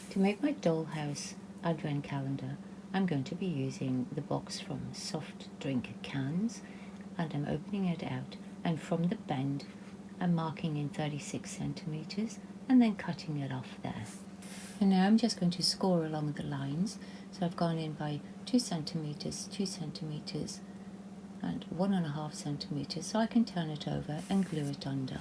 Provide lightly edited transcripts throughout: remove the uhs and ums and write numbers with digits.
To make my Dollhouse Advent Calendar, I'm going to be using the box from soft drink cans, and I'm opening it out, and from the bend I'm marking in 36 centimeters and then cutting it off there. And now I'm just going to score along the lines. So I've gone in by 2 centimeters, 2 centimeters and 1.5 centimeters, so I can turn it over and glue it under.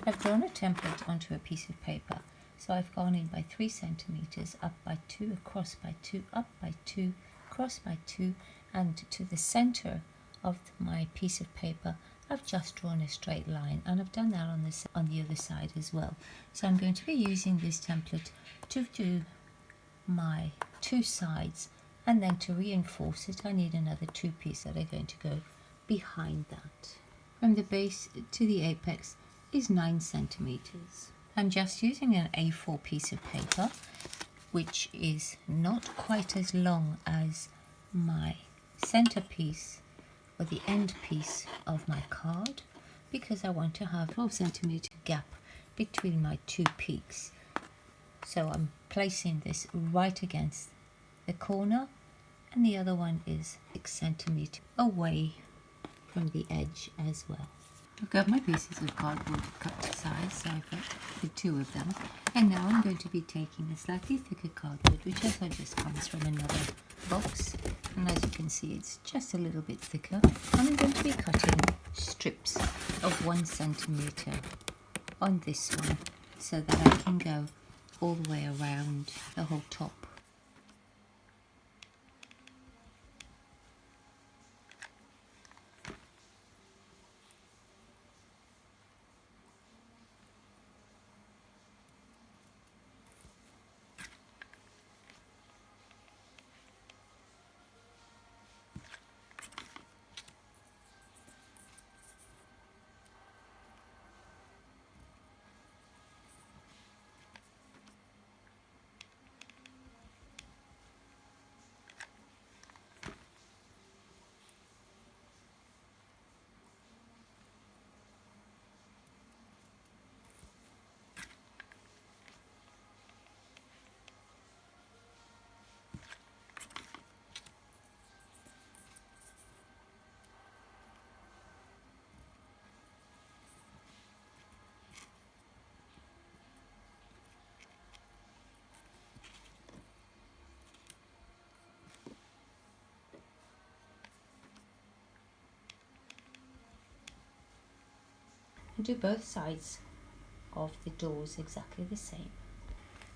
I've drawn a template onto a piece of paper, so I've gone in by 3 centimeters, up by 2, across by 2, up by 2, across by 2, and to the center of my piece of paper I've just drawn a straight line, and I've done that on the other side as well. So I'm going to be using this template to do my 2 sides, and then to reinforce it I need another 2 pieces that are going to go behind that. From the base to the apex is 9 centimeters. I'm just using an A4 piece of paper, which is not quite as long as my centerpiece or the end piece of my card, because I want to have a 12 centimeter gap between my 2 peaks. So I'm placing this right against the corner, and the other one is 6 centimeters away from the edge as well. I've got my pieces of cardboard cut to size, so I've got the 2 of them, and now I'm going to be taking a slightly thicker cardboard, which also just comes from another box, and as you can see it's just a little bit thicker, and I'm going to be cutting strips of 1 centimeter on this one so that I can go all the way around the whole top. And do both sides of the doors exactly the same.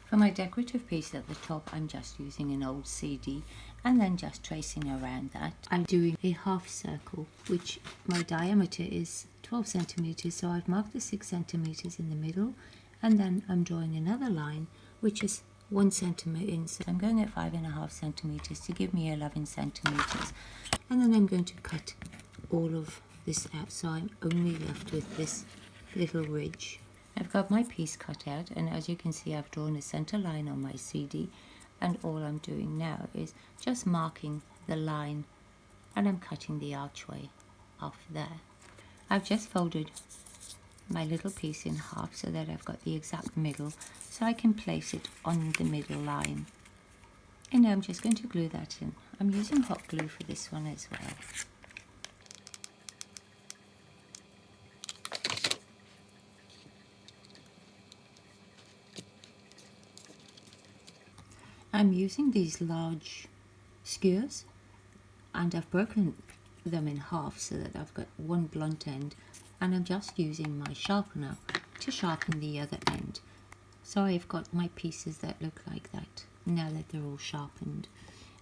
For my decorative piece at the top, I'm just using an old CD and then just tracing around that. I'm doing a half circle, which my diameter is 12 centimeters, so I've marked the 6 centimeters in the middle, and then I'm drawing another line which is 1 centimeter in. So I'm going at 5.5 centimeters to give me 11 centimeters, and then I'm going to cut all of this out, so I'm only left with this little ridge. I've got my piece cut out, and as you can see I've drawn a center line on my CD, and all I'm doing now is just marking the line, and I'm cutting the archway off there. I've just folded my little piece in half so that I've got the exact middle, so I can place it on the middle line. And now I'm just going to glue that in. I'm using hot glue for this one as well. I'm using these large skewers, and I've broken them in half so that I've got one blunt end, and I'm just using my sharpener to sharpen the other end. So I've got my pieces that look like that now that they're all sharpened,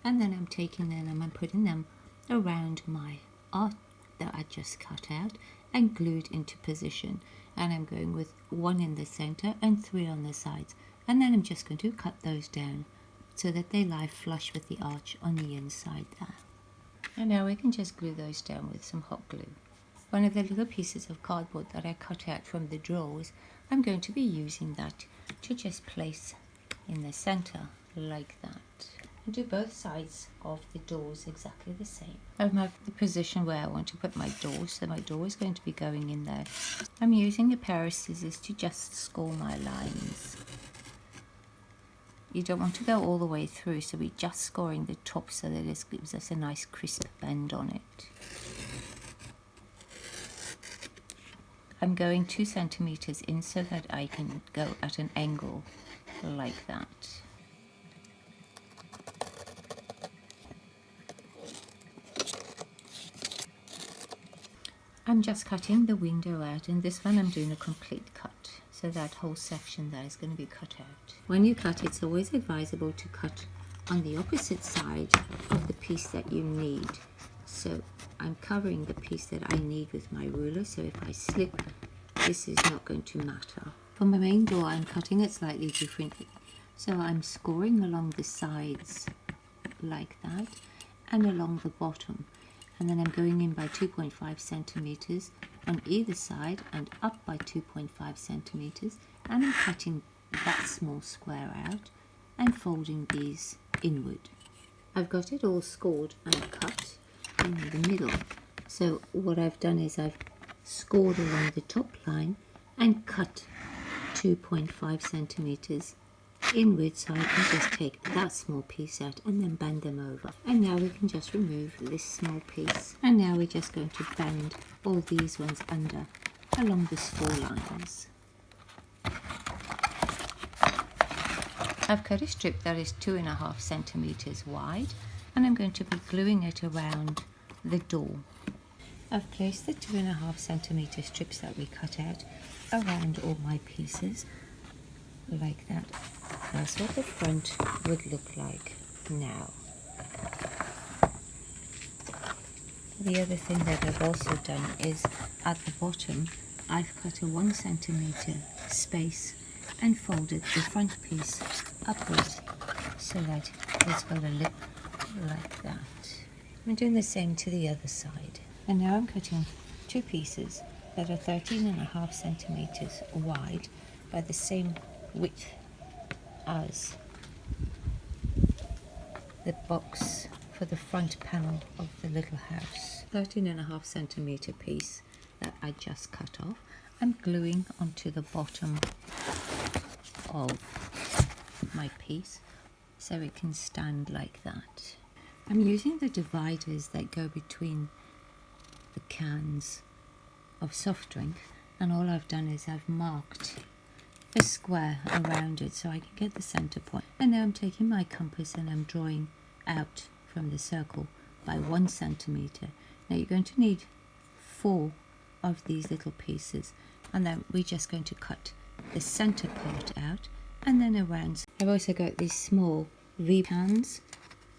and then I'm taking them and I'm putting them around my art that I just cut out and glued into position, and I'm going with 1 in the center and 3 on the sides, and then I'm just going to cut those down so that they lie flush with the arch on the inside there. And now we can just glue those down with some hot glue. One of the little pieces of cardboard that I cut out from the drawers, I'm going to be using that to just place in the center like that. and do both sides of the doors exactly the same. I've marked the position where I want to put my door, so my door is going to be going in there. I'm using a pair of scissors to just score my lines. You don't want to go all the way through, so we're just scoring the top so that it gives us a nice crisp bend on it. I'm going 2 centimeters in so that I can go at an angle like that. I'm just cutting the window out, and this one I'm doing a complete cut. So that whole section there is going to be cut out. When you cut, it's always advisable to cut on the opposite side of the piece that you need. So I'm covering the piece that I need with my ruler, so if I slip, this is not going to matter. For my main door, I'm cutting it slightly differently. So I'm scoring along the sides like that and along the bottom. And then I'm going in by 2.5 centimeters on either side and up by 2.5 centimeters, and I'm cutting that small square out and folding these inward. I've got it all scored and cut in the middle. So what I've done is I've scored along the top line and cut 2.5 centimeters inward, so I can just take that small piece out and then bend them over. And now we can just remove this small piece, and now we're just going to bend all these ones under along the score lines. I've cut a strip that is 2.5 centimeters wide, and I'm going to be gluing it around the door. I've placed the 2.5 centimeter strips that we cut out around all my pieces like that. That's what the front would look like now. The other thing that I've also done is at the bottom I've cut a 1 centimeter space and folded the front piece upwards so that it's got a lip like that. I'm doing the same to the other side. And now I'm cutting 2 pieces that are 13.5 centimeters wide by the same width as the box for the front panel of the little house. 13.5 centimeter piece that I just cut off, I'm gluing onto the bottom of my piece so it can stand like that. I'm using the dividers that go between the cans of soft drink, and all I've done is I've marked a square around it so I can get the center point. And now I'm taking my compass and I'm drawing out from the circle by 1 centimeter. Now you're going to need 4 of these little pieces, and then we're just going to cut the center part out and then around. I've also got these small V cans,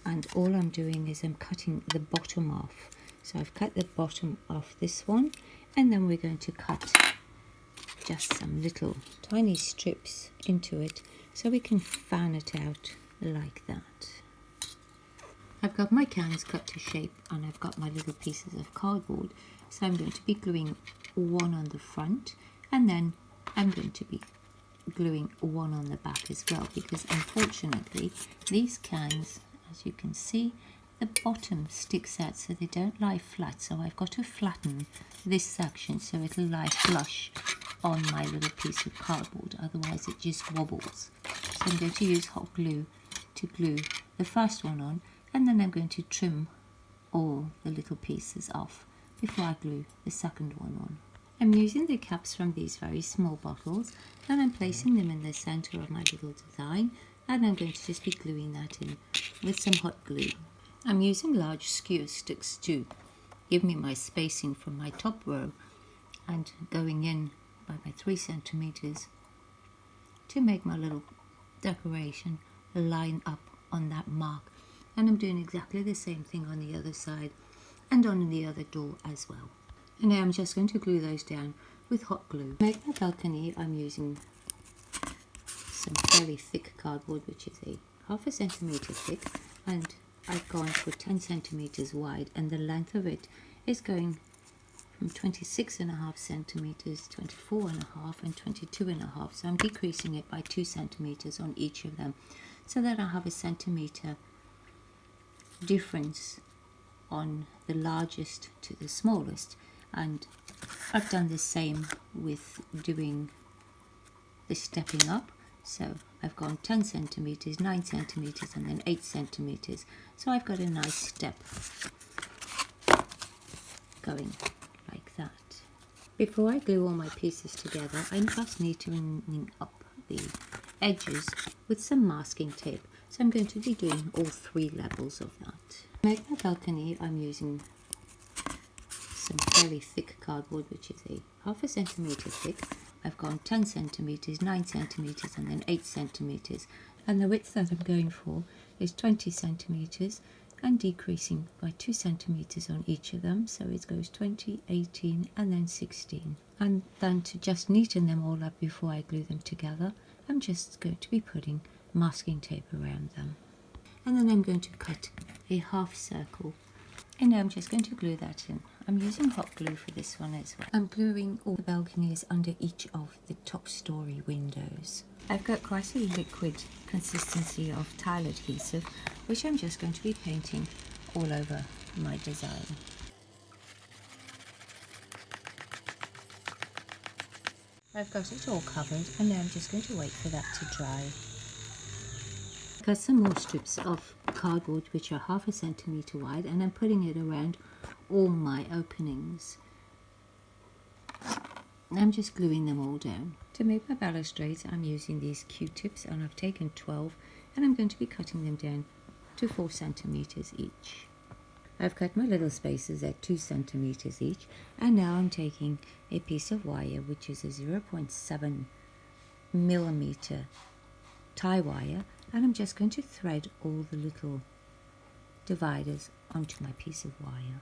and all I'm doing is I'm cutting the bottom off. So I've cut the bottom off this one, and then we're going to cut just some little tiny strips into it so we can fan it out like that. I've got my cans cut to shape, and I've got my little pieces of cardboard, so I'm going to be gluing 1 on the front, and then I'm going to be gluing 1 on the back as well, because unfortunately these cans, as you can see, the bottom sticks out so they don't lie flat, so I've got to flatten this section so it'll lie flush on my little piece of cardboard, otherwise it just wobbles. So I'm going to use hot glue to glue the first one on, and then I'm going to trim all the little pieces off before I glue the second one on. I'm using the caps from these very small bottles, and I'm placing them in the center of my little design, and I'm going to just be gluing that in with some hot glue. I'm using large skewer sticks to give me my spacing from my top row, and going in by my 3 centimeters to make my little decoration line up on that mark. And I'm doing exactly the same thing on the other side and on the other door as well. And now I'm just going to glue those down with hot glue. To make my balcony, I'm using some fairly thick cardboard, which is a 0.5 centimeter thick, and I've gone for 10 centimeters wide, and the length of it is going from 26.5 centimeters, 24.5 and 22.5. So I'm decreasing it by 2 centimeters on each of them so that I have 1 centimeter difference on the largest to the smallest, and I've done the same with doing the stepping up. So I've gone 10 centimeters, 9 centimeters, and then 8 centimeters. So I've got a nice step going like that. Before I glue all my pieces together, I'm just neatening up the edges with some masking tape. So I'm going to be doing all 3 levels of that. To make my balcony, I'm using some fairly thick cardboard, which is a half a centimeter thick. I've gone 10 centimeters, 9 centimeters, and then 8 centimeters. And the width that I'm going for is 20 centimeters and decreasing by 2 centimeters on each of them. So it goes 20, 18, and then 16. And then to just neaten them all up before I glue them together, I'm just going to be putting masking tape around them. And then I'm going to cut a half circle. And now I'm just going to glue that in. I'm using hot glue for this one as well. I'm gluing all the balconies under each of the top story windows. I've got quite a liquid consistency of tile adhesive, which I'm just going to be painting all over my design. I've got it all covered, and now I'm just going to wait for that to dry. I've got some more strips of cardboard which are half a centimeter wide, and I'm putting it around all my openings. I'm just gluing them all down. To make my balustrades, I'm using these Q-tips, and I've taken 12, and I'm going to be cutting them down to 4 centimeters each. I've cut my little spaces at 2 centimeters each, and now I'm taking a piece of wire which is a 0.7 millimeter tie wire, and I'm just going to thread all the little dividers onto my piece of wire.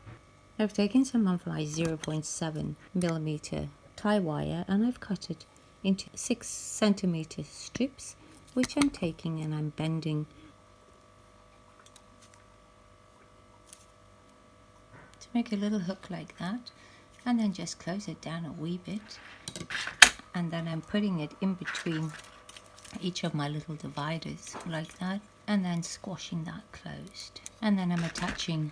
I've taken some of my 0.7 millimeter tie wire, and I've cut it into 6 centimeter strips, which I'm taking and I'm bending to make a little hook like that, and then just close it down a wee bit, and then I'm putting it in between each of my little dividers like that, and then squashing that closed, and then I'm attaching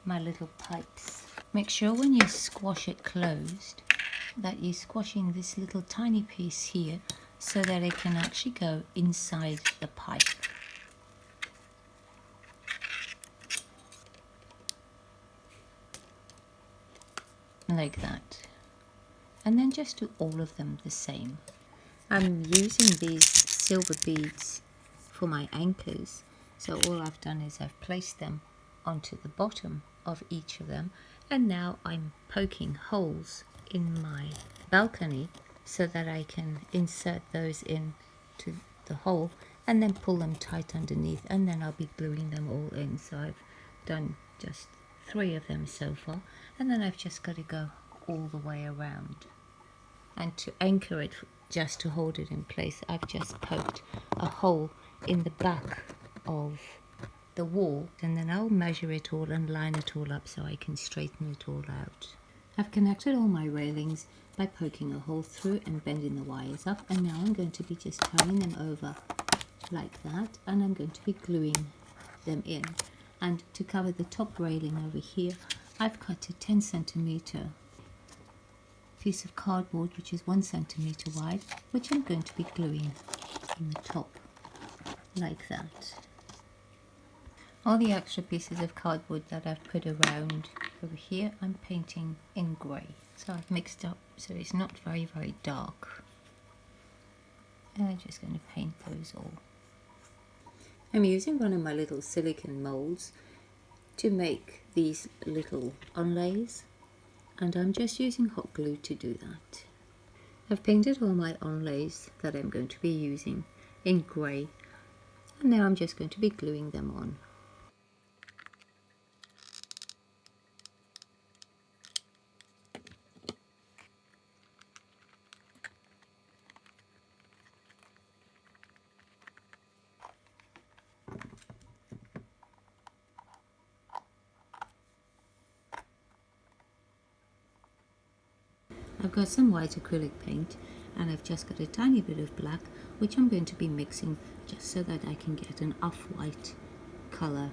my little pipes. Make sure when you squash it closed that you're squashing this little tiny piece here so that it can actually go inside the pipe. Like that. And then just do all of them the same. I'm using these silver beads for my anchors, so all I've done is I've placed them onto the bottom of each of them, and now I'm poking holes in my balcony so that I can insert those into the hole and then pull them tight underneath, and then I'll be gluing them all in. So I've done just 3 of them so far, and then I've just got to go all the way around. And to anchor it, just to hold it in place, I've just poked a hole in the back of the wall, and then I'll measure it all and line it all up so I can straighten it all out. I've connected all my railings by poking a hole through and bending the wires up, and now I'm going to be just turning them over like that, and I'm going to be gluing them in. And to cover the top railing over here, I've cut a 10 centimeter piece of cardboard which is 1 centimeter wide, which I'm going to be gluing in the top like that. All the extra pieces of cardboard that I've put around over here, I'm painting in grey. So I've mixed up so it's not very dark. And I'm just going to paint those all. I'm using one of my little silicone molds to make these little onlays, and I'm just using hot glue to do that. I've painted all my onlays that I'm going to be using in grey, and now I'm just going to be gluing them on. I've got some white acrylic paint, and I've just got a tiny bit of black, which I'm going to be mixing just so that I can get an off-white colour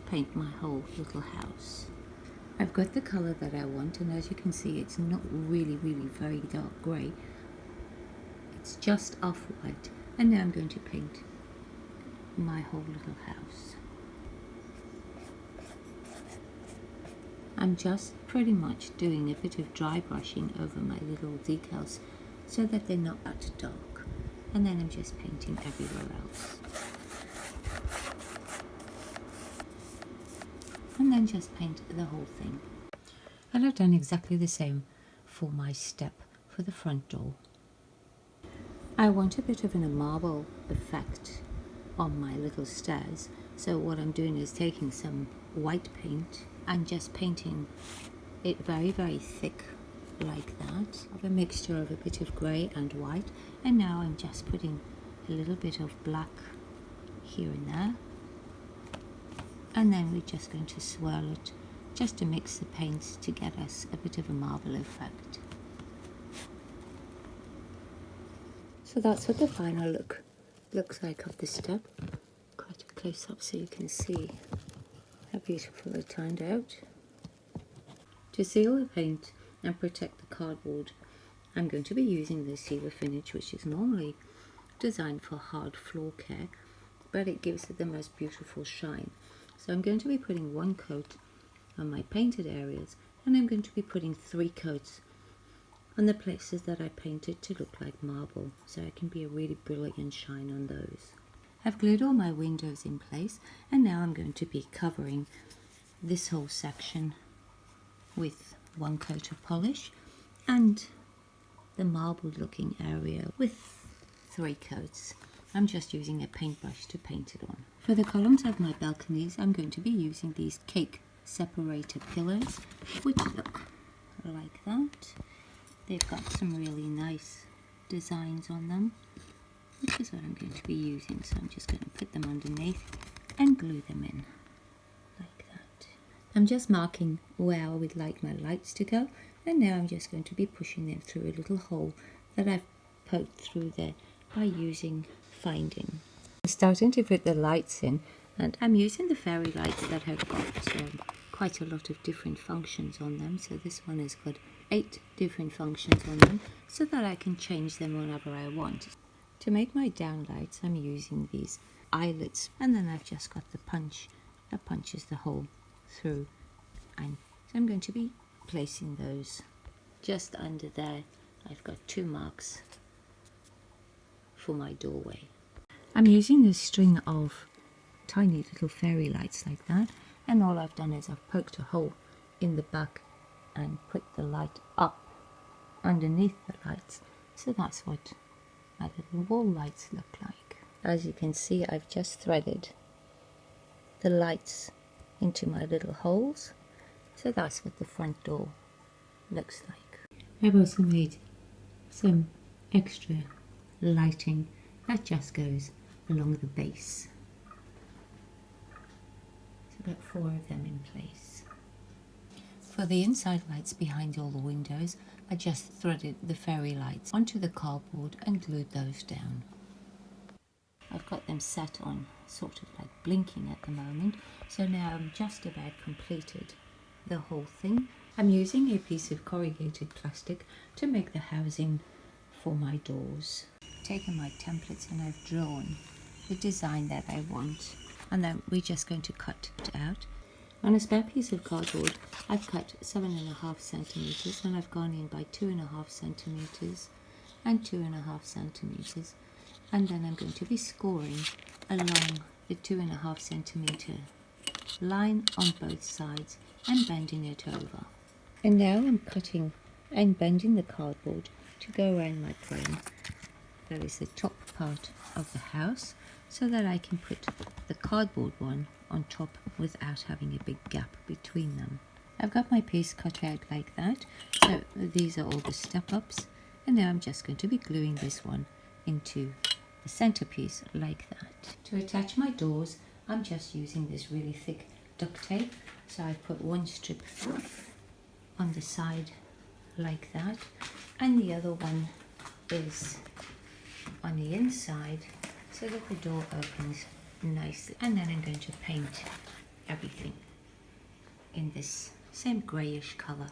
paint my whole little house. I've got the colour that I want, and as you can see it's not really very dark grey. It's just off-white, and now I'm going to paint my whole little house. I'm just pretty much doing a bit of dry brushing over my little decals so that they're not that dark, and then I'm just painting everywhere else. And then just paint the whole thing. And I've done exactly the same for my step for the front door. I want a bit of a marble effect on my little stairs, so what I'm doing is taking some white paint and just painting it very thick like that, of a mixture of a bit of grey and white, and now I'm just putting a little bit of black here and there, and then we're just going to swirl it just to mix the paints to get us a bit of a marble effect. So that's what the final look looks like of the step. Quite a close up so you can see how beautiful it turned out. To seal the paint and protect the cardboard, I'm going to be using the silver finish, which is normally designed for hard floor care, but it gives it the most beautiful shine. So I'm going to be putting one coat on my painted areas, and I'm going to be putting 3 coats on the places that I painted to look like marble, so it can be a really brilliant shine on those. I've glued all my windows in place, and now I'm going to be covering this whole section with 1 coat of polish and the marble looking area with 3 coats. I'm just using a paintbrush to paint it on. For the columns of my balconies, I'm going to be using these cake separator pillars, which look like that. They've got some really nice designs on them, which is what I'm going to be using. So I'm just going to put them underneath and glue them in like that. I'm just marking where I would like my lights to go, and now I'm just going to be pushing them through a little hole that I've poked through there by using finding. I'm starting to put the lights in, and I'm using the fairy lights that have got quite a lot of different functions on them. So this one has got 8 different functions on them, so that I can change them whenever I want. To make my downlights, I'm using these eyelets, and then I've just got the punch that punches the hole through, and so I'm going to be placing those just under there. I've got 2 marks for my doorway. I'm using this string of tiny little fairy lights like that, and all I've done is I've poked a hole in the back and put the light up underneath the lights, so that's what my little wall lights look like. As you can see, I've just threaded the lights into my little holes, so that's what the front door looks like. I've also made some extra lighting that just goes along the base. So I've got 4 of them in place. For the inside lights behind all the windows, I just threaded the fairy lights onto the cardboard and glued those down. I've got them set on sort of like blinking at the moment, so now I'm just about completed the whole thing. I'm using a piece of corrugated plastic to make the housing for my doors. I've taken my templates and I've drawn the design that I want, and then we're just going to cut it out. On a spare piece of cardboard, I've cut 7.5 centimeters, and I've gone in by 2.5 centimeters and 2.5 centimeters, and then I'm going to be scoring along the 2.5 centimeter line on both sides and bending it over. And now I'm cutting and bending the cardboard to go around my frame. That is the top part of the house, so that I can put the cardboard one on top without having a big gap between them. I've got my piece cut out like that, so these are all the step-ups, and now I'm just going to be gluing this one into the centerpiece like that. To attach my doors, I'm just using this really thick duct tape, so I've put 1 strip on the side like that, and the other one is on the inside so that the door opens nicely. And then I'm going to paint everything in this same greyish colour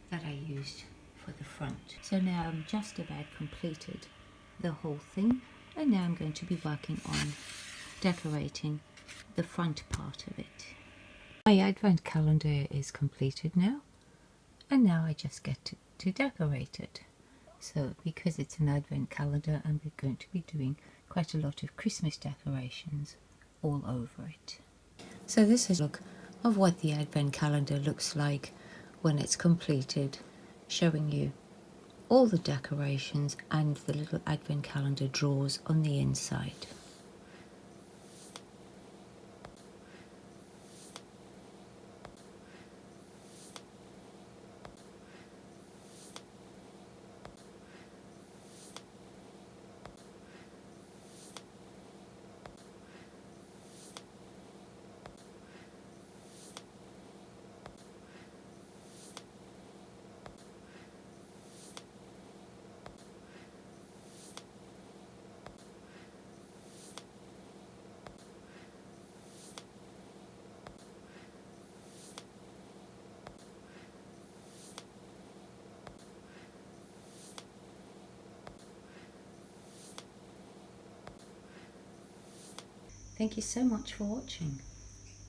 that I used for the front. So now I'm just about completed the whole thing, and now I'm going to be working on decorating the front part of it. My advent calendar is completed now, and now I just get to decorate it. So because it's an advent calendar, I'm going to be doing quite a lot of Christmas decorations all over it. So this is a look of what the advent calendar looks like when it's completed, showing you all the decorations and the little advent calendar drawers on the inside. Thank you so much for watching.